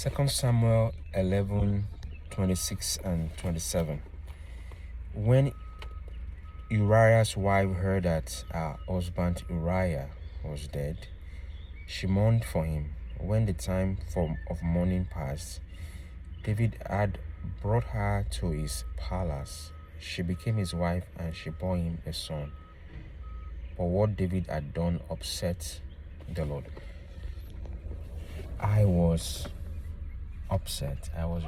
2 Samuel 11:26 and 27. When Uriah's wife heard that her husband Uriah was dead, she mourned for him. When the time of mourning passed, David had brought her to his palace. She became his wife and she bore him a son. But what David had done upset the Lord. I was upset. I was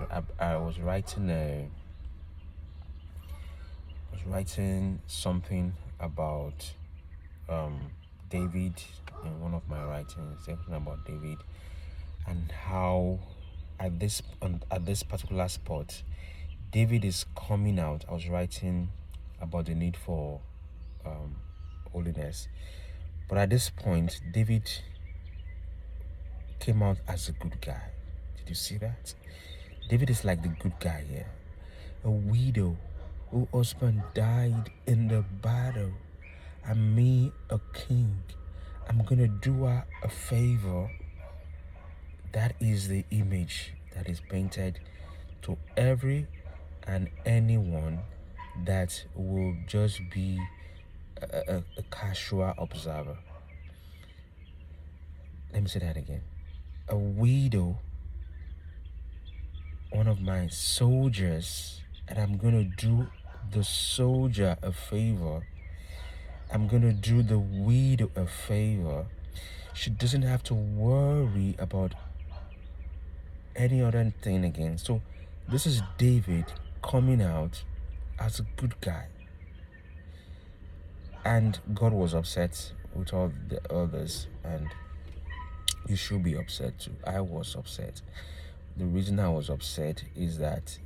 writing something about David in one of my writings, something about David and how at this particular spot David is coming out. I was writing about the need for holiness, but at this point David came out as a good guy. Did you see that? David is like the good guy here. A widow whose husband died in the battle, and me, a king, I'm gonna do her a favor. That is the image that is painted to every and anyone that will just be a casual observer. Let me say that again. A widow, one of my soldiers, and I'm gonna do the soldier a favor. I'm gonna do the widow a favor. She doesn't have to worry about any other thing again. So this is David coming out as a good guy, and God was upset with all the others, and you should be upset too. I was upset. The reason I was upset is that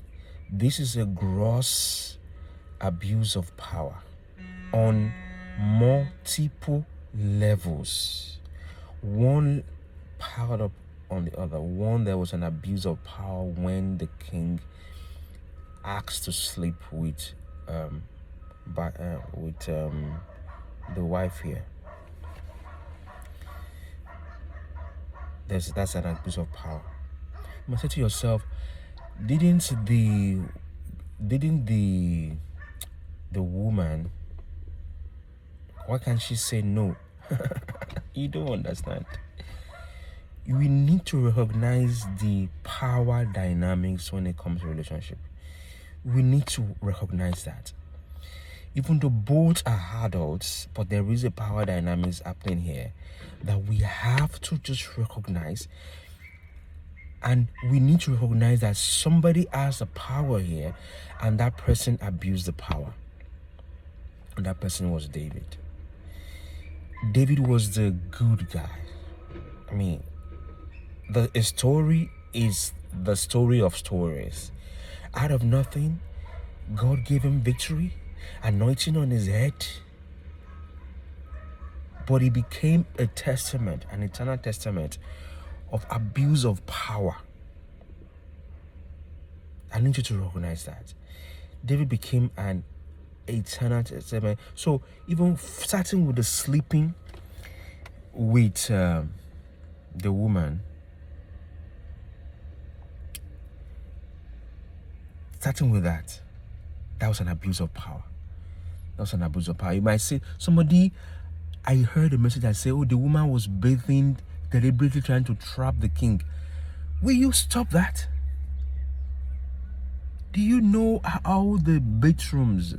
this is a gross abuse of power on multiple levels. One piled up on the other. One, there was an abuse of power when the king asked to sleep with the wife here. That's an abuse of power. You must say to yourself, didn't the woman, why can't she say no? You don't understand. We need to recognize the power dynamics when it comes to relationship. We need to recognize that. Even though both are adults, but there is a power dynamics happening here that we have to just recognize. And we need to recognize that somebody has the power here, and that person abused the power. And that person was David. David was the good guy. I mean, the story is the story of stories. Out of nothing, God gave him victory, anointing on his head. But it became a testament, an eternal testament of abuse of power. I need you to recognize that. David became an eternal testament. So even starting with the sleeping with the woman, starting with that was an abuse of power. That was an abuse of power. You might say, I heard a message that said, oh, the woman was bathing, deliberately trying to trap the king. Will you stop that? Do you know how the bathrooms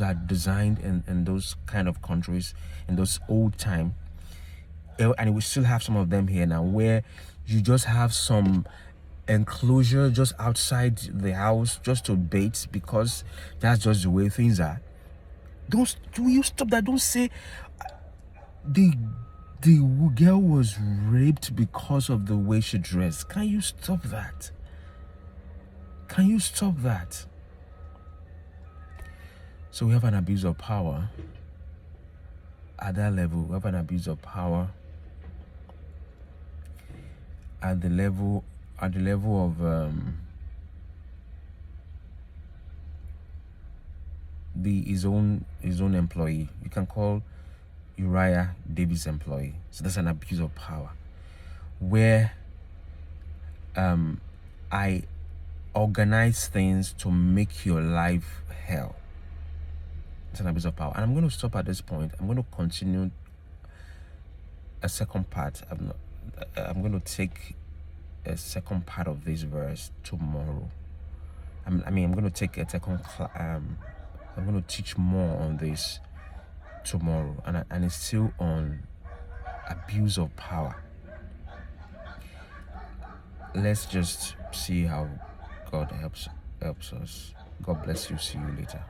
are designed in those kind of countries, in those old time? And we still have some of them here now, where you just have some enclosure just outside the house just to bathe, because that's just the way things are. Do you stop that? Don't say the girl was raped because of the way she dressed. Can you stop that? Can you stop that? So we have an abuse of power at that level. We have an abuse of power at the level of his own employee. You can call Uriah David's employee. So that's an abuse of power, where I organize things to make your life hell. It's an abuse of power. And I'm going to stop at this point. I'm going to continue a second part. I'm going to take a second part of this verse tomorrow. I'm going to take a second I'm going to teach more on this tomorrow, and it's still on abuse of power. Let's just see how God helps us. God bless you. See you later.